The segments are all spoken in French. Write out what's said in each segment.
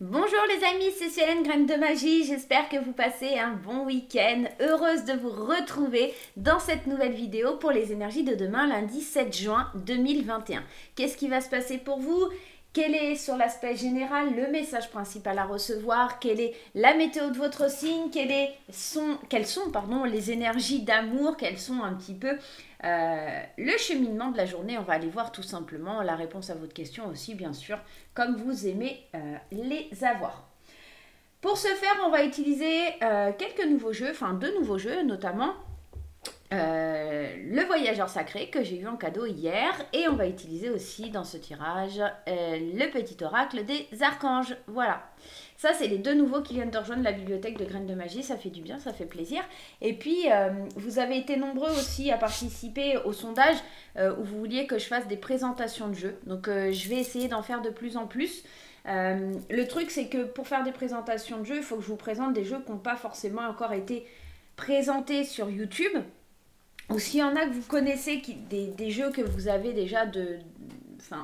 Bonjour les amis, c'est Célène Graine de Magie, j'espère que vous passez un bon week-end. Heureuse de vous retrouver dans cette nouvelle vidéo pour les énergies de demain, lundi 7 juin 2021. Qu'est-ce qui va se passer pour vous? Quel est sur l'aspect général le message principal à recevoir? Quelle est la météo de votre signe? Quelles sont les énergies d'amour? Quelles sont un petit peu le cheminement de la journée? On va aller voir tout simplement la réponse à votre question aussi, bien sûr, comme vous aimez les avoir. Pour ce faire, on va utiliser quelques nouveaux jeux, enfin deux nouveaux jeux notamment. Le voyageur sacré que j'ai eu en cadeau hier, et on va utiliser aussi dans ce tirage le petit oracle des archanges. Voilà, ça c'est les deux nouveaux qui viennent de rejoindre la bibliothèque de Graines de Magie, ça fait du bien, ça fait plaisir. Et puis vous avez été nombreux aussi à participer au sondage où vous vouliez que je fasse des présentations de jeux, donc je vais essayer d'en faire de plus en plus. Le truc c'est que pour faire des présentations de jeux, il faut que je vous présente des jeux qui n'ont pas forcément encore été présentés sur YouTube. Ou s'il y en a que vous connaissez, des jeux que vous avez déjà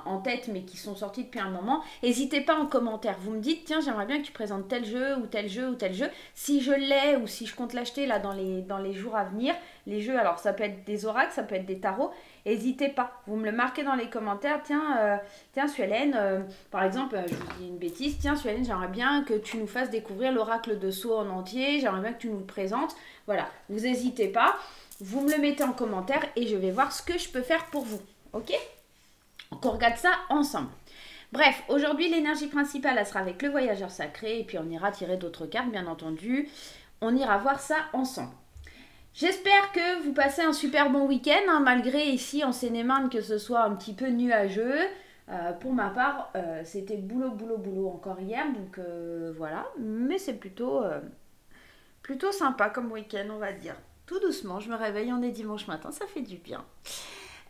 en tête mais qui sont sortis depuis un moment, n'hésitez pas en commentaire. Vous me dites, tiens, j'aimerais bien que tu présentes tel jeu ou tel jeu ou tel jeu. Si je l'ai ou si je compte l'acheter là dans les jours à venir, les jeux, alors ça peut être des oracles, ça peut être des tarots, n'hésitez pas. Vous me le marquez dans les commentaires. Tiens Suélène, par exemple, je vous dis une bêtise, tiens Suélène, j'aimerais bien que tu nous fasses découvrir l'oracle de Sceaux en entier, j'aimerais bien que tu nous le présentes. Voilà, vous n'hésitez pas. Vous me le mettez en commentaire et je vais voir ce que je peux faire pour vous. Ok? Donc on regarde ça ensemble. Bref, aujourd'hui l'énergie principale elle sera avec le voyageur sacré et puis on ira tirer d'autres cartes bien entendu. On ira voir ça ensemble. J'espère que vous passez un super bon week-end, hein, malgré ici en Seine-et-Marne que ce soit un petit peu nuageux. Pour ma part, c'était boulot encore hier, donc voilà. Mais c'est plutôt sympa comme week-end, on va dire. Tout doucement, je me réveille, on est dimanche matin, ça fait du bien.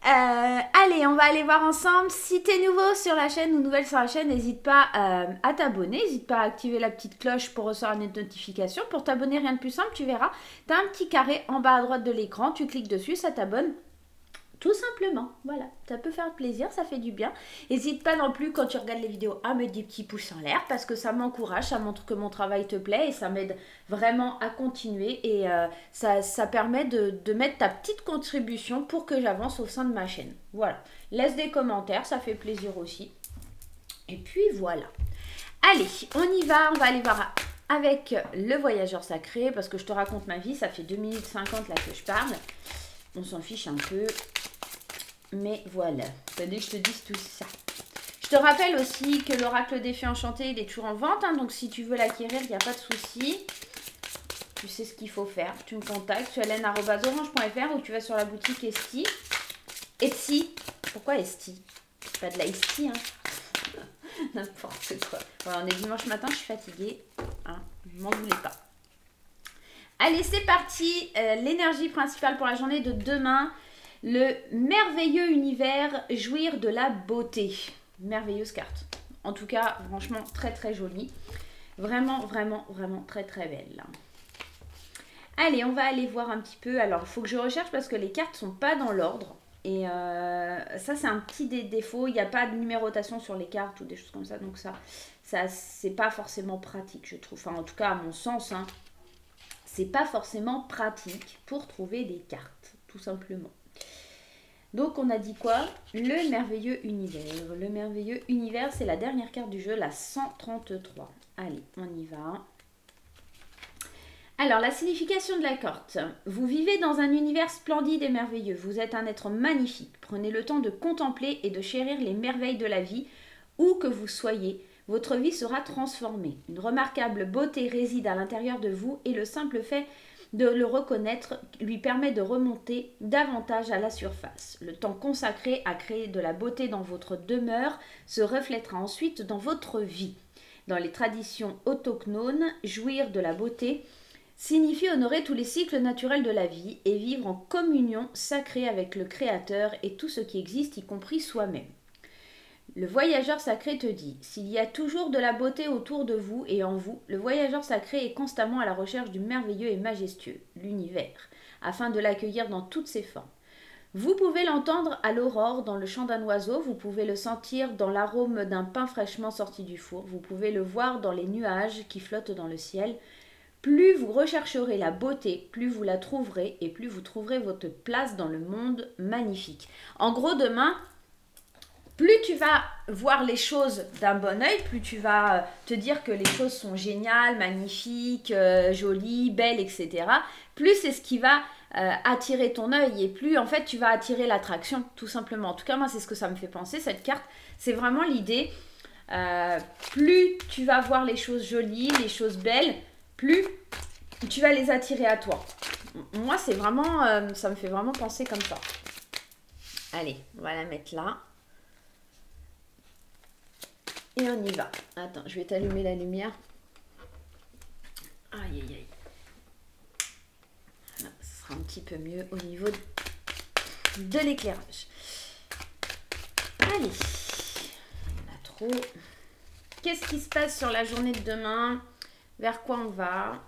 Allez, on va aller voir ensemble. Si t'es nouveau sur la chaîne ou nouvelle sur la chaîne, n'hésite pas à t'abonner, n'hésite pas à activer la petite cloche pour recevoir une notification. Pour t'abonner, rien de plus simple, tu verras, t'as un petit carré en bas à droite de l'écran, tu cliques dessus, ça t'abonne. Tout simplement, voilà, ça peut faire plaisir, ça fait du bien. N'hésite pas non plus quand tu regardes les vidéos à mettre des petits pouces en l'air parce que ça m'encourage, ça montre que mon travail te plaît et ça m'aide vraiment à continuer et ça permet de mettre ta petite contribution pour que j'avance au sein de ma chaîne. Voilà, laisse des commentaires, ça fait plaisir aussi. Et puis voilà. Allez, on y va, on va aller voir avec le voyageur sacré parce que je te raconte ma vie, ça fait 2 minutes 50 là que je parle. On s'en fiche un peu. Mais voilà, fallait que je te dise tout ça. Je te rappelle aussi que l'oracle des fées enchantées, il est toujours en vente. Hein, donc si tu veux l'acquérir, il n'y a pas de souci. Tu sais ce qu'il faut faire. Tu me contactes, suelen@orange.fr ou tu vas sur la boutique Esti. Etsy. Pourquoi Esti? Pas de la Esti, hein. N'importe quoi. Voilà, on est dimanche matin, je suis fatiguée. Hein, ne m'en voulez pas. Allez, c'est parti. L'énergie principale pour la journée de demain. Le merveilleux univers, jouir de la beauté. Merveilleuse carte. En tout cas, franchement, très très jolie. Vraiment très très belle. Allez, on va aller voir un petit peu. Alors, il faut que je recherche parce que les cartes sont pas dans l'ordre. Et ça, c'est un petit défaut. Il n'y a pas de numérotation sur les cartes ou des choses comme ça. Donc ça c'est pas forcément pratique, je trouve. Enfin, en tout cas, à mon sens, hein, c'est pas forcément pratique pour trouver des cartes, tout simplement. Donc on a dit quoi? Le merveilleux univers. Le merveilleux univers, c'est la dernière carte du jeu, la 133. Allez, on y va. Alors, la signification de la carte. Vous vivez dans un univers splendide et merveilleux. Vous êtes un être magnifique. Prenez le temps de contempler et de chérir les merveilles de la vie. Où que vous soyez, votre vie sera transformée. Une remarquable beauté réside à l'intérieur de vous et le simple fait de le reconnaître lui permet de remonter davantage à la surface. Le temps consacré à créer de la beauté dans votre demeure se reflètera ensuite dans votre vie. Dans les traditions autochtones, jouir de la beauté signifie honorer tous les cycles naturels de la vie et vivre en communion sacrée avec le Créateur et tout ce qui existe, y compris soi-même. Le voyageur sacré te dit, s'il y a toujours de la beauté autour de vous et en vous, le voyageur sacré est constamment à la recherche du merveilleux et majestueux, l'univers, afin de l'accueillir dans toutes ses formes. Vous pouvez l'entendre à l'aurore dans le chant d'un oiseau, vous pouvez le sentir dans l'arôme d'un pain fraîchement sorti du four, vous pouvez le voir dans les nuages qui flottent dans le ciel. Plus vous rechercherez la beauté, plus vous la trouverez et plus vous trouverez votre place dans le monde magnifique. En gros, demain, plus tu vas voir les choses d'un bon œil, plus tu vas te dire que les choses sont géniales, magnifiques, jolies, belles, etc. Plus c'est ce qui va attirer ton œil et plus en fait tu vas attirer l'attraction, tout simplement. En tout cas, moi, c'est ce que ça me fait penser, cette carte. C'est vraiment l'idée. Plus tu vas voir les choses jolies, les choses belles, plus tu vas les attirer à toi. Moi, c'est vraiment, ça me fait vraiment penser comme ça. Allez, on va la mettre là. Et on y va. Attends, je vais t'allumer la lumière. Aïe, aïe, aïe. Là, ce sera un petit peu mieux au niveau de l'éclairage. Allez. Il y en a trop. Qu'est-ce qui se passe sur la journée de demain? Vers quoi on va?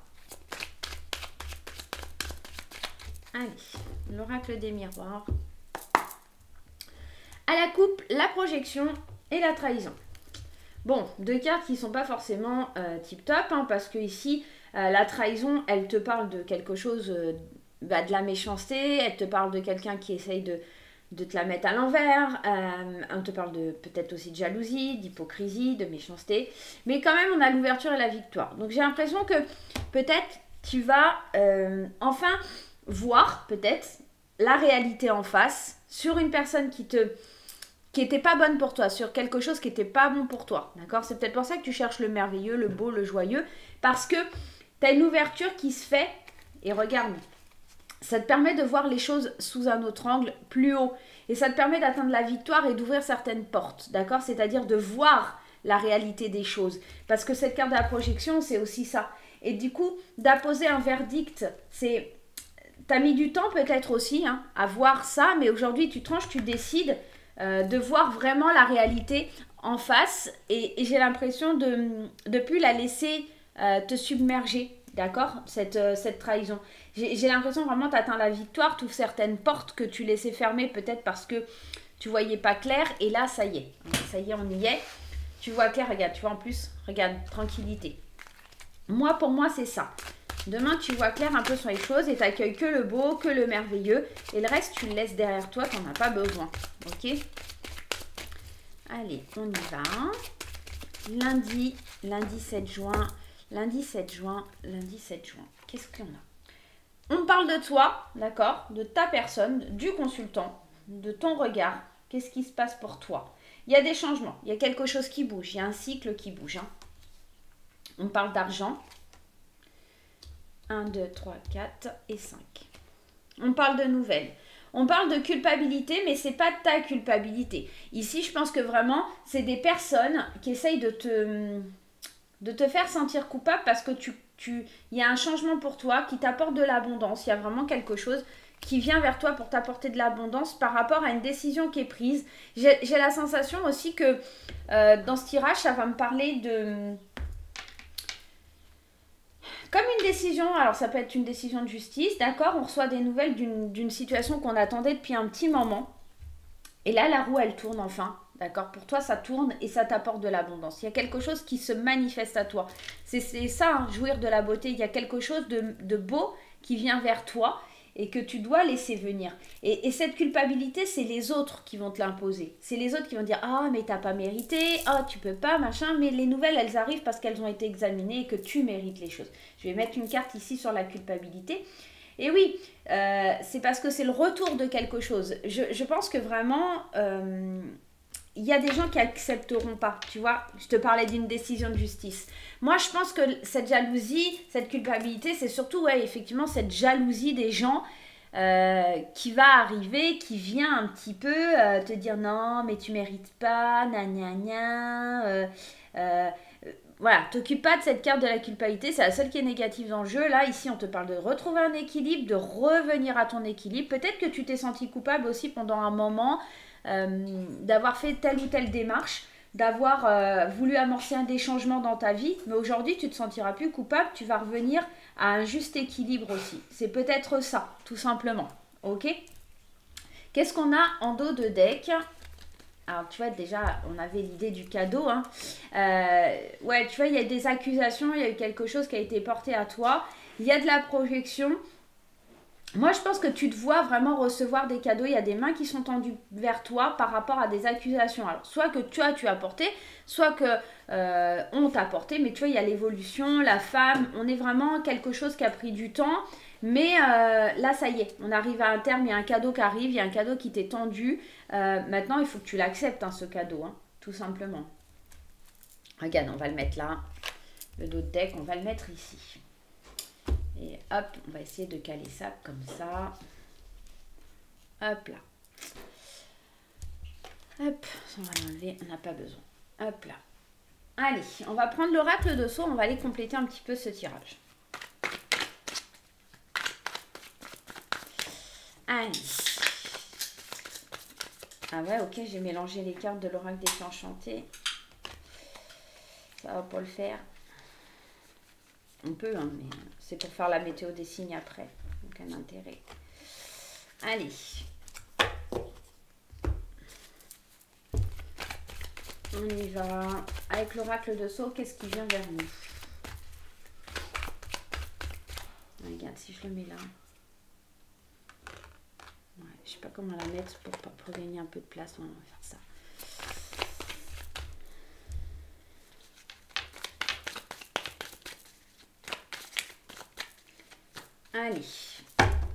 Allez, l'oracle des miroirs. À la coupe, la projection et la trahison. Bon, deux cartes qui ne sont pas forcément tip-top, hein, parce que ici, la trahison, elle te parle de quelque chose, de la méchanceté, elle te parle de quelqu'un qui essaye de te la mettre à l'envers, on te parle de peut-être aussi de jalousie, d'hypocrisie, de méchanceté, mais quand même, on a l'ouverture et la victoire. Donc, j'ai l'impression que peut-être tu vas enfin voir peut-être la réalité en face sur une personne qui n'était pas bonne pour toi, sur quelque chose qui n'était pas bon pour toi, d'accord? C'est peut-être pour ça que tu cherches le merveilleux, le beau, le joyeux, parce que tu as une ouverture qui se fait, et regarde, ça te permet de voir les choses sous un autre angle, plus haut, et ça te permet d'atteindre la victoire et d'ouvrir certaines portes, d'accord? C'est-à-dire de voir la réalité des choses, parce que cette carte de la projection, c'est aussi ça. Et du coup, d'apposer un verdict, c'est... T'as mis du temps peut-être aussi hein, à voir ça, mais aujourd'hui tu tranches, tu décides de voir vraiment la réalité en face et j'ai l'impression de plus la laisser te submerger, d'accord, cette trahison. J'ai l'impression vraiment que tu atteins la victoire, tu ouvres certaines portes que tu laissais fermer peut-être parce que tu voyais pas clair et là ça y est, on y est. Tu vois clair, regarde, tu vois en plus, regarde, tranquillité. Moi, pour moi, c'est ça. Demain, tu vois clair un peu sur les choses et tu n'accueilles que le beau, que le merveilleux. Et le reste, tu le laisses derrière toi, tu n'en as pas besoin. Ok? Allez, on y va. Lundi 7 juin. Lundi 7 juin. Qu'est-ce qu'on a? On parle de toi, d'accord? De ta personne, du consultant, de ton regard. Qu'est-ce qui se passe pour toi? Il y a des changements, il y a quelque chose qui bouge, il y a un cycle qui bouge. Hein. On parle d'argent. 1, 2, 3, 4 et 5. On parle de nouvelles. On parle de culpabilité, mais c'est pas ta culpabilité. Ici, je pense que vraiment, c'est des personnes qui essayent de te faire sentir coupable parce que il y a un changement pour toi qui t'apporte de l'abondance. Il y a vraiment quelque chose qui vient vers toi pour t'apporter de l'abondance par rapport à une décision qui est prise. J'ai la sensation aussi que dans ce tirage, ça va me parler de... Comme une décision, alors ça peut être une décision de justice, d'accord, on reçoit des nouvelles d'une situation qu'on attendait depuis un petit moment. Et là, la roue, elle tourne enfin, d'accord. Pour toi, ça tourne et ça t'apporte de l'abondance. Il y a quelque chose qui se manifeste à toi. C'est ça, hein, jouir de la beauté. Il y a quelque chose de beau qui vient vers toi et que tu dois laisser venir. Et cette culpabilité, c'est les autres qui vont te l'imposer. C'est les autres qui vont dire « Ah, mais t'as pas mérité, ah, tu peux pas, machin ». Mais les nouvelles, elles arrivent parce qu'elles ont été examinées et que tu mérites les choses. Je vais mettre une carte ici sur la culpabilité. Et oui, c'est parce que c'est le retour de quelque chose. Je pense que vraiment, il y a des gens qui accepteront pas, tu vois. Je te parlais d'une décision de justice. Moi, je pense que cette jalousie, cette culpabilité, c'est surtout, ouais, effectivement, cette jalousie des gens qui va arriver, qui vient un petit peu te dire non, mais tu mérites pas, gna gna gna. Voilà, t'occupe pas de cette carte de la culpabilité, c'est la seule qui est négative dans le jeu. Là, ici, on te parle de retrouver un équilibre, de revenir à ton équilibre. Peut-être que tu t'es senti coupable aussi pendant un moment d'avoir fait telle ou telle démarche, d'avoir voulu amorcer des changements dans ta vie. Mais aujourd'hui, tu te sentiras plus coupable, tu vas revenir à un juste équilibre aussi. C'est peut-être ça, tout simplement. Ok ? Qu'est-ce qu'on a en dos de deck? Alors, tu vois, déjà, on avait l'idée du cadeau. Hein. Ouais, tu vois, il y a des accusations, il y a eu quelque chose qui a été porté à toi. Il y a de la projection. Moi, je pense que tu te vois vraiment recevoir des cadeaux. Il y a des mains qui sont tendues vers toi par rapport à des accusations. Alors, soit que tu as porté, soit que on t'a porté. Mais tu vois, il y a l'évolution, la femme. On est vraiment quelque chose qui a pris du temps. Mais là, ça y est, on arrive à un terme. Il y a un cadeau qui arrive, il y a un cadeau qui t'est tendu. Maintenant, il faut que tu l'acceptes, hein, ce cadeau, hein, tout simplement. Regarde, on va le mettre là. Le dos de deck, on va le mettre ici. Et hop, on va essayer de caler ça comme ça. Hop là. Hop, on va l'enlever, on n'a pas besoin. Hop là. Allez, on va prendre l'oracle de Sceaux, on va aller compléter un petit peu ce tirage. Allez. Ah ouais, ok, j'ai mélangé les cartes de l'oracle des fées enchantées. Ça va pas le faire. On peut, hein, mais c'est pour faire la météo des signes après. Aucun intérêt. Allez. On y va. Avec l'oracle de Sceaux, qu'est-ce qui vient vers nous? Regarde, si je le mets là. Ouais, je sais pas comment la mettre pour gagner un peu de place. On va faire ça. Allez,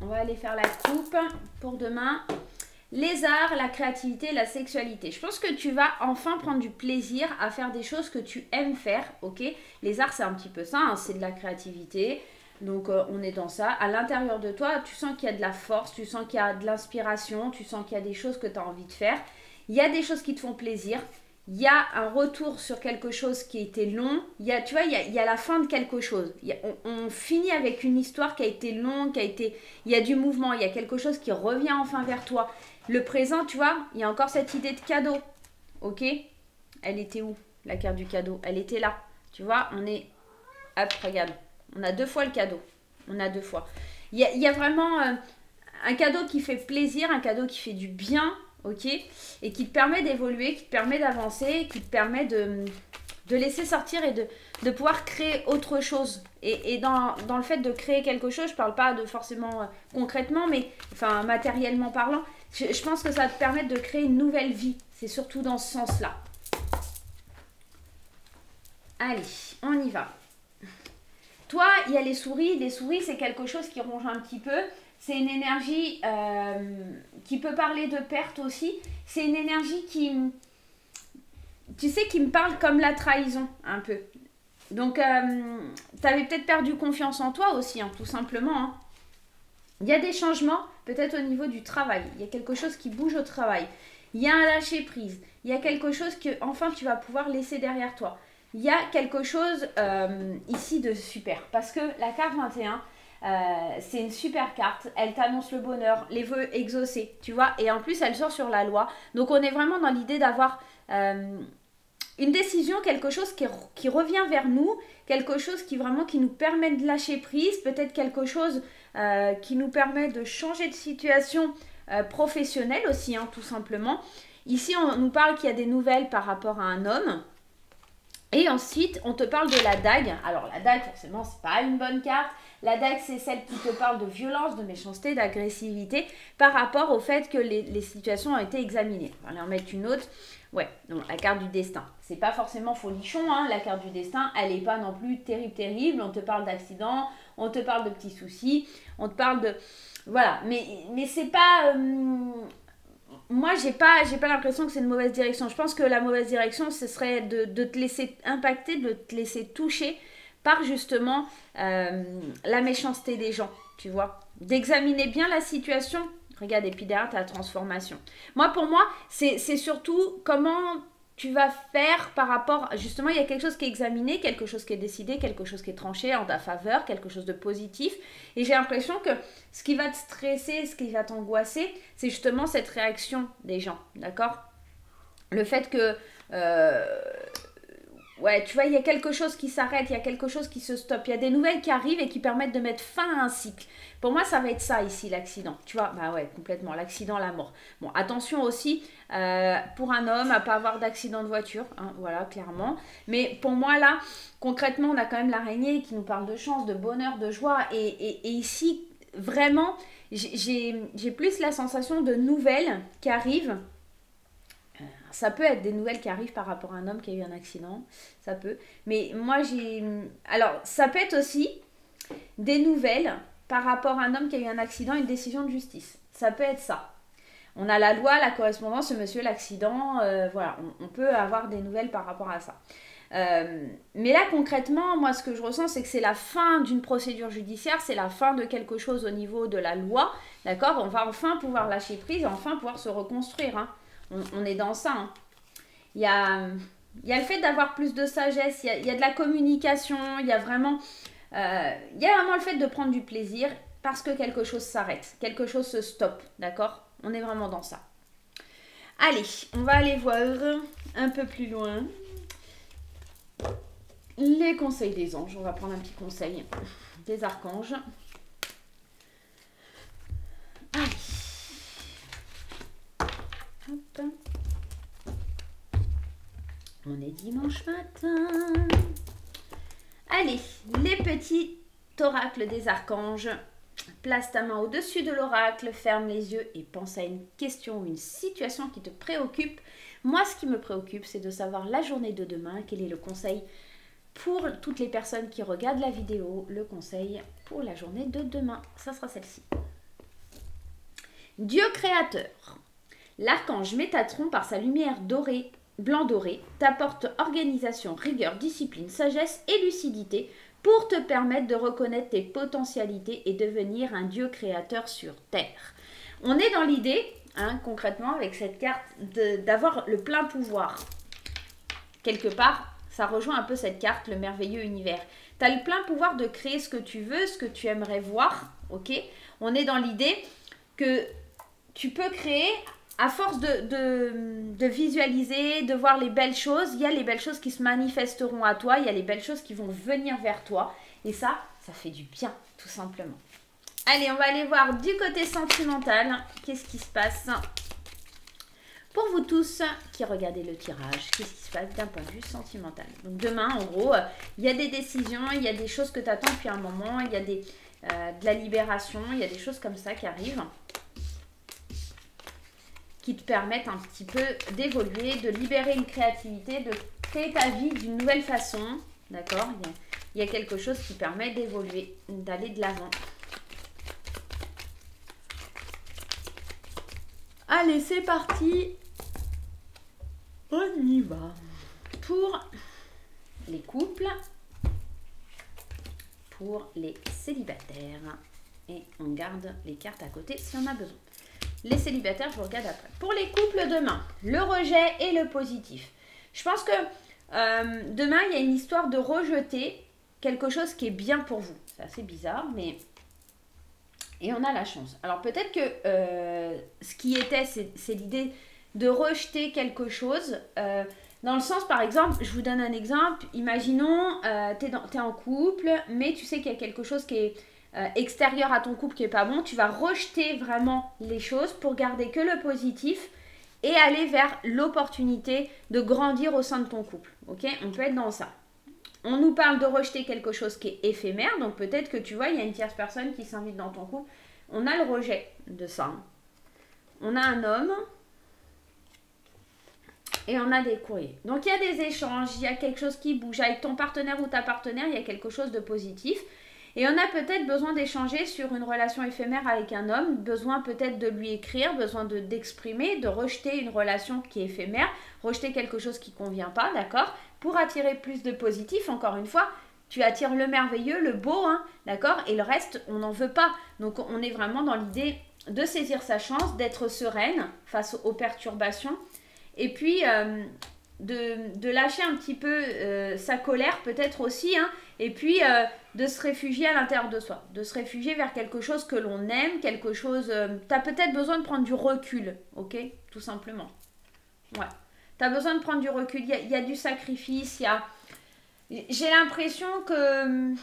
on va aller faire la coupe pour demain. Les arts, la créativité, la sexualité. Je pense que tu vas enfin prendre du plaisir à faire des choses que tu aimes faire, ok? Les arts, c'est un petit peu ça, hein, c'est de la créativité. Donc, on est dans ça. À l'intérieur de toi, tu sens qu'il y a de la force, tu sens qu'il y a de l'inspiration, tu sens qu'il y a des choses que tu as envie de faire. Il y a des choses qui te font plaisir. Il y a un retour sur quelque chose qui était long. Tu vois, il y a la fin de quelque chose. On finit avec une histoire qui a été longue, il y a du mouvement, il y a quelque chose qui revient enfin vers toi. Le présent, tu vois, il y a encore cette idée de cadeau. Ok? Elle était où, la carte du cadeau? Elle était là. Tu vois, on est... Hop, regarde. On a 2 fois le cadeau. On a 2 fois. Il y a vraiment un cadeau qui fait plaisir, un cadeau qui fait du bien. Ok, et qui te permet d'évoluer, qui te permet d'avancer, qui te permet de laisser sortir et de pouvoir créer autre chose. Et dans le fait de créer quelque chose, je ne parle pas de forcément concrètement, mais enfin matériellement parlant, je pense que ça va te permettre de créer une nouvelle vie. C'est surtout dans ce sens-là. Allez, on y va. Toi, il y a les souris. Les souris, c'est quelque chose qui ronge un petit peu. C'est une énergie qui peut parler de perte aussi. C'est une énergie qui, tu sais, qui me parle comme la trahison, un peu. Donc, tu avais peut-être perdu confiance en toi aussi, hein, tout simplement. Hein. Il y a des changements, peut-être au niveau du travail. Il y a quelque chose qui bouge au travail. Il y a un lâcher-prise. Il y a quelque chose que, enfin, tu vas pouvoir laisser derrière toi. Il y a quelque chose ici de super. Parce que la carte 21... c'est une super carte, elle t'annonce le bonheur, les vœux exaucés, tu vois, et en plus elle sort sur la loi, donc on est vraiment dans l'idée d'avoir une décision, quelque chose qui revient vers nous, quelque chose qui vraiment qui nous permet de lâcher prise, peut-être quelque chose qui nous permet de changer de situation professionnelle aussi, hein, tout simplement. Ici on nous parle qu'il y a des nouvelles par rapport à un homme. Et ensuite, on te parle de la dague. Alors, la dague, forcément, c'est pas une bonne carte. La dague, c'est celle qui te parle de violence, de méchanceté, d'agressivité par rapport au fait que les situations ont été examinées. On va aller en mettre une autre. Ouais, donc la carte du destin. C'est pas forcément folichon, hein. La carte du destin, elle n'est pas non plus terrible. On te parle d'accident, on te parle de petits soucis, on te parle de... Voilà, mais c'est pas... Moi, j'ai pas l'impression que c'est une mauvaise direction. Je pense que la mauvaise direction, ce serait de te laisser impacter, de te laisser toucher par justement la méchanceté des gens, tu vois. D'examiner bien la situation. Regarde, et puis derrière, tu as la transformation. Pour moi, c'est surtout comment tu vas faire par rapport... Justement, il y a quelque chose qui est examiné, quelque chose qui est décidé, quelque chose qui est tranché en ta faveur, quelque chose de positif. Et j'ai l'impression que ce qui va te stresser, ce qui va t'angoisser, c'est justement cette réaction des gens, d'accord? Le fait que... Ouais, tu vois, il y a quelque chose qui s'arrête, il y a quelque chose qui se stoppe. Il y a des nouvelles qui arrivent et qui permettent de mettre fin à un cycle. Pour moi, ça va être ça ici, l'accident. Tu vois, bah ouais, complètement. L'accident, la mort. Bon, attention aussi, pour un homme, à pas avoir d'accident de voiture. Hein, voilà, clairement. Mais pour moi, là, concrètement, on a quand même l'araignée qui nous parle de chance, de bonheur, de joie. Et ici, vraiment, j'ai plus la sensation de nouvelles qui arrivent. Ça peut être des nouvelles qui arrivent par rapport à un homme qui a eu un accident, ça peut. Mais moi, j'ai... Alors, ça peut être aussi des nouvelles par rapport à un homme qui a eu un accident, une décision de justice. Ça peut être ça. On a la loi, la correspondance, ce monsieur, l'accident, voilà, on peut avoir des nouvelles par rapport à ça. Mais là, concrètement, moi, ce que je ressens, c'est que c'est la fin d'une procédure judiciaire, c'est la fin de quelque chose au niveau de la loi, d'accord? On va enfin pouvoir lâcher prise et enfin pouvoir se reconstruire, hein. On est dans ça. Hein. Il y a le fait d'avoir plus de sagesse, il y a de la communication, il y a vraiment le fait de prendre du plaisir parce que quelque chose s'arrête, quelque chose se stoppe, d'accord? On est vraiment dans ça. Allez, on va aller voir un peu plus loin les conseils des anges. On va prendre un petit conseil des archanges. Allez. Hop. On est dimanche matin. Allez, les petits oracles des archanges. Place ta main au-dessus de l'oracle, ferme les yeux et pense à une question ou une situation qui te préoccupe. Moi, ce qui me préoccupe, c'est de savoir la journée de demain. Quel est le conseil pour toutes les personnes qui regardent la vidéo? Le conseil pour la journée de demain, ça sera celle-ci. Dieu créateur. L'archange Métatron, par sa lumière dorée, blanc doré, t'apporte organisation, rigueur, discipline, sagesse et lucidité pour te permettre de reconnaître tes potentialités et devenir un Dieu créateur sur Terre. On est dans l'idée, hein, concrètement, avec cette carte, d'avoir le plein pouvoir. Quelque part, ça rejoint un peu cette carte, le merveilleux univers. Tu as le plein pouvoir de créer ce que tu veux, ce que tu aimerais voir, ok? On est dans l'idée que tu peux créer... À force de visualiser, de voir les belles choses, il y a les belles choses qui se manifesteront à toi, il y a les belles choses qui vont venir vers toi. Et ça fait du bien, tout simplement. Allez, on va aller voir du côté sentimental. Qu'est-ce qui se passe pour vous tous qui regardez le tirage? Qu'est-ce qui se passe d'un point de vue sentimental? Donc demain, en gros, il y a des décisions, il y a des choses que tu attends depuis un moment, il y a de la libération, il y a des choses comme ça qui arrivent, qui te permettent un petit peu d'évoluer, de libérer une créativité, de créer ta vie d'une nouvelle façon. D'accord? Il y a quelque chose qui permet d'évoluer, d'aller de l'avant. Allez, c'est parti. On y va. Pour les couples, pour les célibataires. Et on garde les cartes à côté si on a besoin. Les célibataires, je vous regarde après. Pour les couples demain, le rejet et le positif. Je pense que demain, il y a une histoire de rejeter quelque chose qui est bien pour vous. C'est assez bizarre, mais... Et on a la chance. Alors peut-être que ce qui était, c'est l'idée de rejeter quelque chose. Dans le sens, par exemple, je vous donne un exemple. Imaginons, t'es en couple, mais tu sais qu'il y a quelque chose qui est... extérieur à ton couple qui est pas bon, tu vas rejeter vraiment les choses pour garder que le positif et aller vers l'opportunité de grandir au sein de ton couple. Ok, on peut être dans ça. On nous parle de rejeter quelque chose qui est éphémère, donc peut-être que tu vois, il y a une tierce personne qui s'invite dans ton couple. On a le rejet de ça. On a un homme et on a des courriers. Donc il y a des échanges, il y a quelque chose qui bouge avec ton partenaire ou ta partenaire, il y a quelque chose de positif. Et on a peut-être besoin d'échanger sur une relation éphémère avec un homme, besoin peut-être de lui écrire, besoin d'exprimer, de rejeter une relation qui est éphémère, rejeter quelque chose qui ne convient pas, d'accord? Pour attirer plus de positif, encore une fois, tu attires le merveilleux, le beau, hein, d'accord? Et le reste, on n'en veut pas. Donc on est vraiment dans l'idée de saisir sa chance, d'être sereine face aux perturbations. Et puis... de lâcher un petit peu sa colère peut-être aussi, hein, et puis de se réfugier à l'intérieur de soi, de se réfugier vers quelque chose que l'on aime, quelque chose... tu as peut-être besoin de prendre du recul, ok? Tout simplement. Ouais. Tu as besoin de prendre du recul, il y a du sacrifice, il y a J'ai l'impression que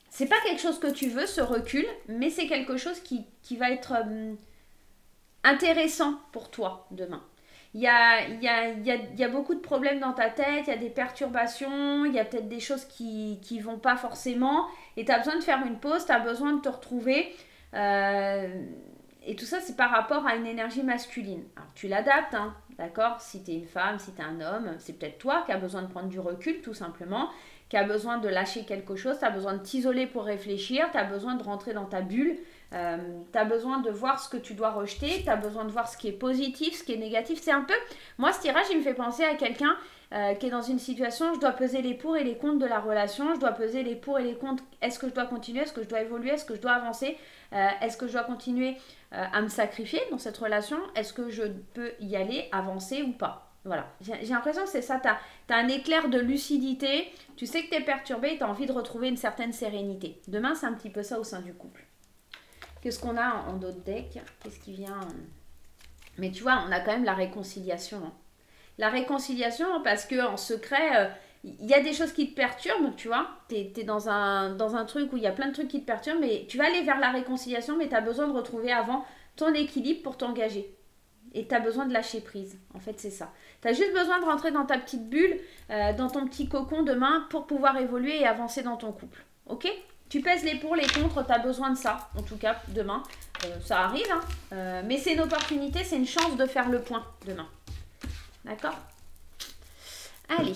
c'est pas quelque chose que tu veux, ce recul, mais c'est quelque chose qui va être intéressant pour toi demain. Il y a beaucoup de problèmes dans ta tête, il y a des perturbations, il y a peut-être des choses qui vont pas forcément, et tu as besoin de faire une pause, tu as besoin de te retrouver. Et tout ça, c'est par rapport à une énergie masculine. Alors, tu l'adaptes, hein, d'accord? Si tu es une femme, si tu es un homme, c'est peut-être toi qui as besoin de prendre du recul, tout simplement, qui a besoin de lâcher quelque chose, tu as besoin de t'isoler pour réfléchir, tu as besoin de rentrer dans ta bulle, tu as besoin de voir ce que tu dois rejeter, tu as besoin de voir ce qui est positif, ce qui est négatif. C'est un peu... Moi, ce tirage, il me fait penser à quelqu'un qui est dans une situation, je dois peser les pour et les contre de la relation, je dois peser les pour et les contre, est-ce que je dois continuer, est-ce que je dois évoluer, est-ce que je dois avancer, est-ce que je dois continuer à me sacrifier dans cette relation, est-ce que je peux y aller, avancer ou pas. Voilà, j'ai l'impression que c'est ça, tu as un éclair de lucidité, tu sais que tu es perturbé et tu as envie de retrouver une certaine sérénité. Demain, c'est un petit peu ça au sein du couple. Qu'est-ce qu'on a en d'autres decks? Qu'est-ce qui vient? Mais tu vois, on a quand même la réconciliation. Hein. La réconciliation, parce qu'en secret, il y a des choses qui te perturbent, tu vois. Tu es dans un truc où il y a plein de trucs qui te perturbent, mais tu vas aller vers la réconciliation, mais tu as besoin de retrouver avant ton équilibre pour t'engager. Et tu as besoin de lâcher prise. En fait, c'est ça. Tu as juste besoin de rentrer dans ta petite bulle, dans ton petit cocon demain pour pouvoir évoluer et avancer dans ton couple. Ok? Tu pèses les pour, les contre, tu as besoin de ça. En tout cas, demain. Ça arrive, hein. Mais c'est une opportunité, c'est une chance de faire le point demain. D'accord? Allez,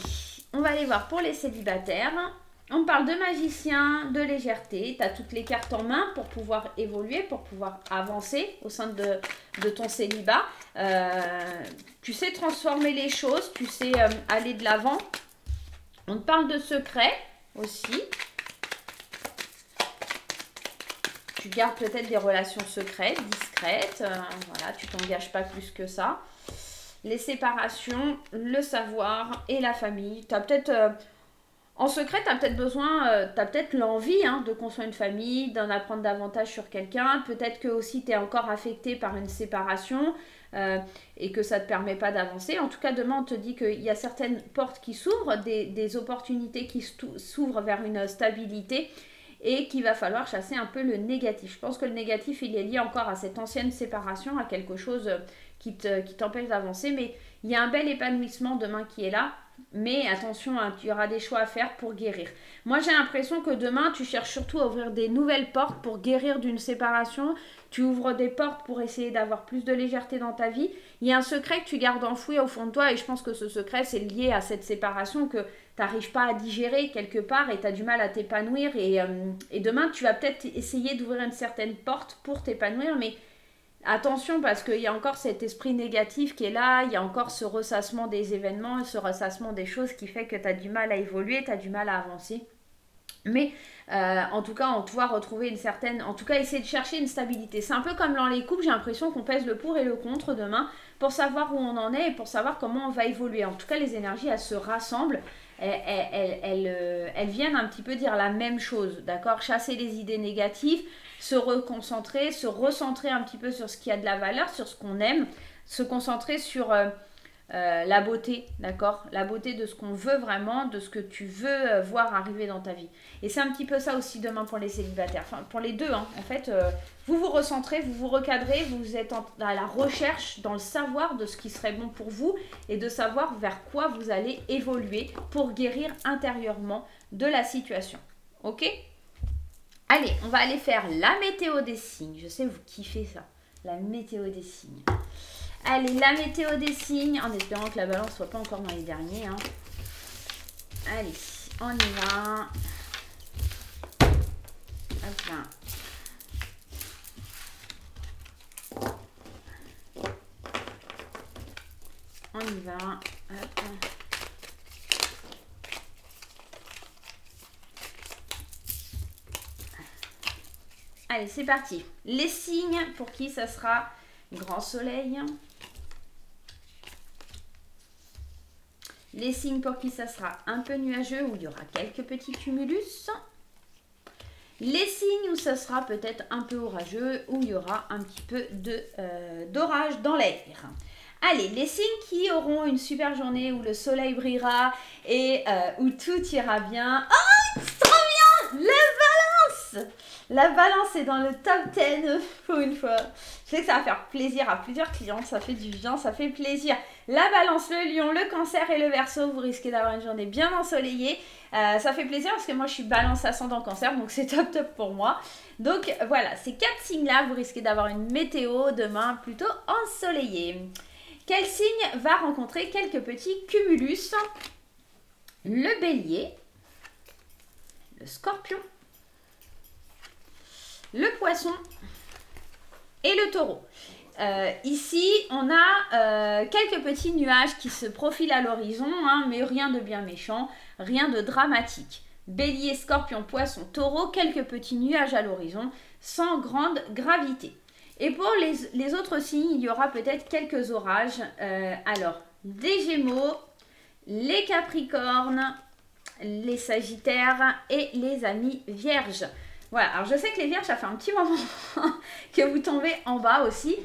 on va aller voir pour les célibataires. On parle de magicien, de légèreté. Tu as toutes les cartes en main pour pouvoir évoluer, pour pouvoir avancer au sein de ton célibat. Tu sais transformer les choses, tu sais aller de l'avant. On te parle de secret aussi. Tu gardes peut-être des relations secrètes, discrètes. Voilà, tu t'engages pas plus que ça. Les séparations, le savoir et la famille. Tu as peut-être... en secret, tu as peut-être besoin, tu as peut-être l'envie de construire une famille, d'en apprendre davantage sur quelqu'un. Peut-être que aussi tu es encore affecté par une séparation et que ça ne te permet pas d'avancer. En tout cas, demain, on te dit qu'il y a certaines portes qui s'ouvrent, des opportunités qui s'ouvrent vers une stabilité et qu'il va falloir chasser un peu le négatif. Je pense que le négatif, il est lié encore à cette ancienne séparation, à quelque chose qui t'empêche d'avancer. Mais il y a un bel épanouissement demain qui est là. Mais attention, il y aura des choix à faire pour guérir. Moi, j'ai l'impression que demain, tu cherches surtout à ouvrir des nouvelles portes pour guérir d'une séparation. Tu ouvres des portes pour essayer d'avoir plus de légèreté dans ta vie. Il y a un secret que tu gardes enfoui au fond de toi et je pense que ce secret, c'est lié à cette séparation que tu n'arrives pas à digérer quelque part et tu as du mal à t'épanouir. Et demain, tu vas peut-être essayer d'ouvrir une certaine porte pour t'épanouir, mais... attention parce qu'il y a encore cet esprit négatif qui est là, il y a encore ce ressassement des événements, ce ressassement des choses qui fait que tu as du mal à évoluer, tu as du mal à avancer. Mais en tout cas, on doit retrouver une certaine... en tout cas, essayer de chercher une stabilité. C'est un peu comme dans les couples, j'ai l'impression qu'on pèse le pour et le contre demain pour savoir où on en est et pour savoir comment on va évoluer. En tout cas, les énergies, elles se rassemblent. Elles viennent un petit peu dire la même chose, d'accord? Chasser les idées négatives, se reconcentrer, se recentrer un petit peu sur ce qui a de la valeur, sur ce qu'on aime, se concentrer sur la beauté, d'accord? La beauté de ce qu'on veut vraiment, de ce que tu veux voir arriver dans ta vie. Et c'est un petit peu ça aussi demain pour les célibataires, enfin pour les deux, hein. En fait, vous vous recentrez, vous vous recadrez, vous êtes à la recherche, dans le savoir de ce qui serait bon pour vous et de savoir vers quoi vous allez évoluer pour guérir intérieurement de la situation. Ok? Allez, on va aller faire la météo des signes. Je sais, vous kiffez ça, la météo des signes. Allez, la météo des signes, en espérant que la balance ne soit pas encore dans les derniers. Hein. Allez, on y va. Hop là. On y va. Hop. Allez, c'est parti. Les signes pour qui ça sera grand soleil. Les signes pour qui ça sera un peu nuageux, où il y aura quelques petits cumulus. Les signes où ça sera peut-être un peu orageux, où il y aura un petit peu d'orage dans l'air. Allez, les signes qui auront une super journée où le soleil brillera et où tout ira bien. Oh, c'est trop bien! La balance! La balance est dans le top 10 pour une fois. Je sais que ça va faire plaisir à plusieurs clients, ça fait du bien, ça fait plaisir. La balance, le lion, le cancer et le verseau, vous risquez d'avoir une journée bien ensoleillée. Ça fait plaisir parce que moi je suis balance ascendant cancer, donc c'est top top pour moi. Donc voilà, ces 4 signes-là, vous risquez d'avoir une météo demain plutôt ensoleillée. Quel signe va rencontrer quelques petits cumulus? Le bélier, le scorpion, le poisson et le taureau. Ici, on a quelques petits nuages qui se profilent à l'horizon, hein, mais rien de bien méchant, rien de dramatique. Bélier, scorpion, poisson, taureau, quelques petits nuages à l'horizon, sans grande gravité. Et pour les autres signes, il y aura peut-être quelques orages. Alors, des Gémeaux, les Capricornes, les Sagittaires et les amis Vierges. Voilà, alors je sais que les Vierges, ça fait un petit moment que vous tombez en bas aussi.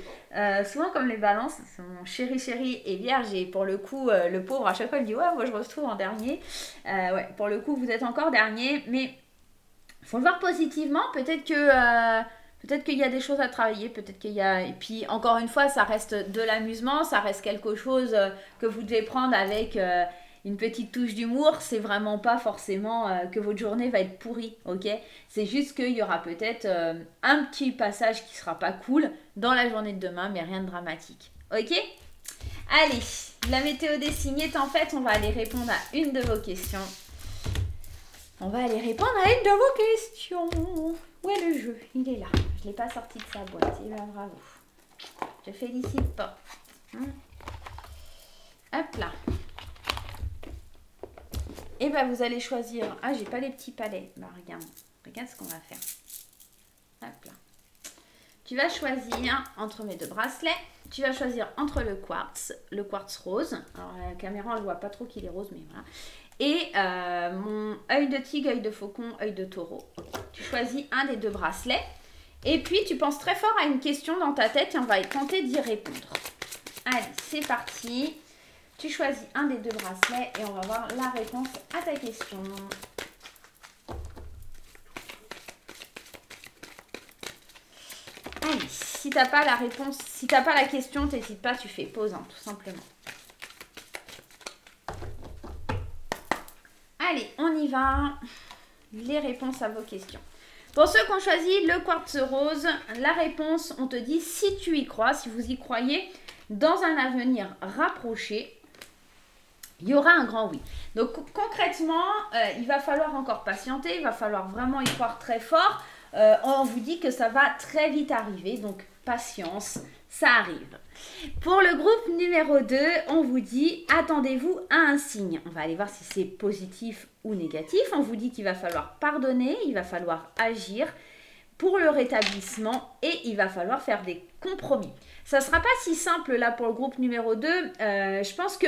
Souvent comme les balances, mon chéri et Vierge, et pour le coup, le pauvre, à chaque fois, il me dit « Ouais, moi je retrouve en dernier. » Ouais, pour le coup, vous êtes encore dernier, mais il faut le voir positivement. Peut-être que... peut-être qu'il y a des choses à travailler, peut-être qu'il y a... Et puis, encore une fois, ça reste de l'amusement, ça reste quelque chose que vous devez prendre avec une petite touche d'humour. C'est vraiment pas forcément que votre journée va être pourrie, ok? C'est juste qu'il y aura peut-être un petit passage qui sera pas cool dans la journée de demain, mais rien de dramatique, ok? Allez, la météo des signes est en fait, on va aller répondre à une de vos questions. On va aller répondre à une de vos questions. Où est le jeu? Il est là. Je ne l'ai pas sorti de sa boîte. Et bien, bravo. Je félicite pas. Hop là. Et bien, vous allez choisir... Ah, j'ai pas les petits palets. Bah, regarde. Regarde ce qu'on va faire. Hop là. Tu vas choisir entre mes deux bracelets. Tu vas choisir entre le quartz rose. Alors, la caméra, on ne voit pas trop qu'il est rose, mais voilà. Et mon œil de tigre, œil de faucon, œil de taureau. Tu choisis un des deux bracelets. Et puis, tu penses très fort à une question dans ta tête et on va tenter d'y répondre. Allez, c'est parti. Tu choisis un des deux bracelets et on va voir la réponse à ta question. Allez, si tu n'as pas la réponse, si tu n'as pas la question, t'hésites pas, tu fais pause, hein, tout simplement. Allez, on y va. Les réponses à vos questions. Pour ceux qui ont choisi le quartz rose, la réponse, on te dit si tu y crois, si vous y croyez, dans un avenir rapproché, il y aura un grand oui. Donc concrètement, il va falloir encore patienter, il va falloir vraiment y croire très fort. On vous dit que ça va très vite arriver, donc patience, ça arrive. Pour le groupe numéro 2, on vous dit attendez-vous à un signe. On va aller voir si c'est positif ou négatif. On vous dit qu'il va falloir pardonner, il va falloir agir pour le rétablissement et il va falloir faire des compromis. Ça ne sera pas si simple là pour le groupe numéro 2. Je pense que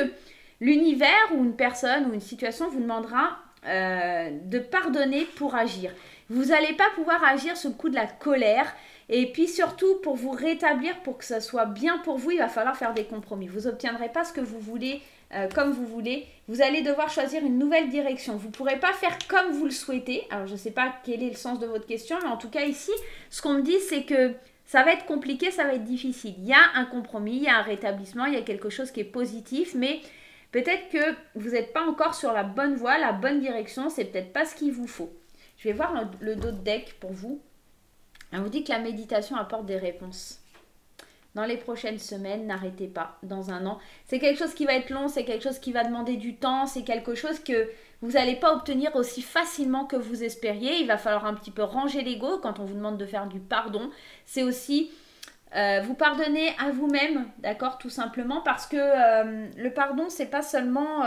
l'univers ou une personne ou une situation vous demandera de pardonner pour agir. Vous n'allez pas pouvoir agir sous le coup de la colère. Et puis surtout, pour vous rétablir, pour que ça soit bien pour vous, il va falloir faire des compromis. Vous n'obtiendrez pas ce que vous voulez comme vous voulez. Vous allez devoir choisir une nouvelle direction. Vous ne pourrez pas faire comme vous le souhaitez. Alors, je ne sais pas quel est le sens de votre question, mais en tout cas ici, ce qu'on me dit, c'est que ça va être compliqué, ça va être difficile. Il y a un compromis, il y a un rétablissement, il y a quelque chose qui est positif, mais peut-être que vous n'êtes pas encore sur la bonne voie, la bonne direction. C'est peut-être pas ce qu'il vous faut. Je vais voir le dos de deck pour vous. On vous dit que la méditation apporte des réponses. Dans les prochaines semaines, n'arrêtez pas. Dans un an, c'est quelque chose qui va être long, c'est quelque chose qui va demander du temps, c'est quelque chose que vous n'allez pas obtenir aussi facilement que vous espériez. Il va falloir un petit peu ranger l'ego quand on vous demande de faire du pardon. C'est aussi vous pardonner à vous-même, d'accord, tout simplement, parce que le pardon, c'est pas seulement...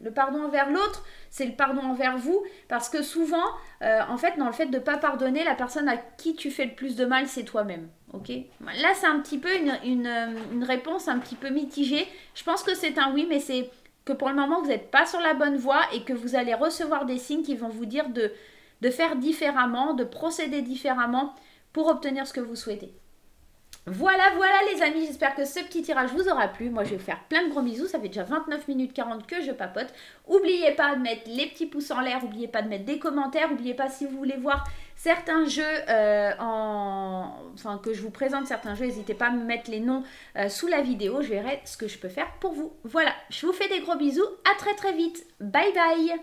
le pardon envers l'autre, c'est le pardon envers vous. Parce que souvent, en fait, dans le fait de ne pas pardonner, la personne à qui tu fais le plus de mal, c'est toi-même. Okay, là, c'est un petit peu une réponse un petit peu mitigée. Je pense que c'est un oui, mais c'est que pour le moment, vous n'êtes pas sur la bonne voie et que vous allez recevoir des signes qui vont vous dire de faire différemment, de procéder différemment pour obtenir ce que vous souhaitez. Voilà, voilà les amis, j'espère que ce petit tirage vous aura plu. Moi, je vais vous faire plein de gros bisous. Ça fait déjà 29 minutes 40 que je papote. N'oubliez pas de mettre les petits pouces en l'air. N'oubliez pas de mettre des commentaires. N'oubliez pas si vous voulez voir certains jeux, enfin que je vous présente certains jeux. N'hésitez pas à me mettre les noms sous la vidéo. Je verrai ce que je peux faire pour vous. Voilà, je vous fais des gros bisous. À très très vite. Bye bye.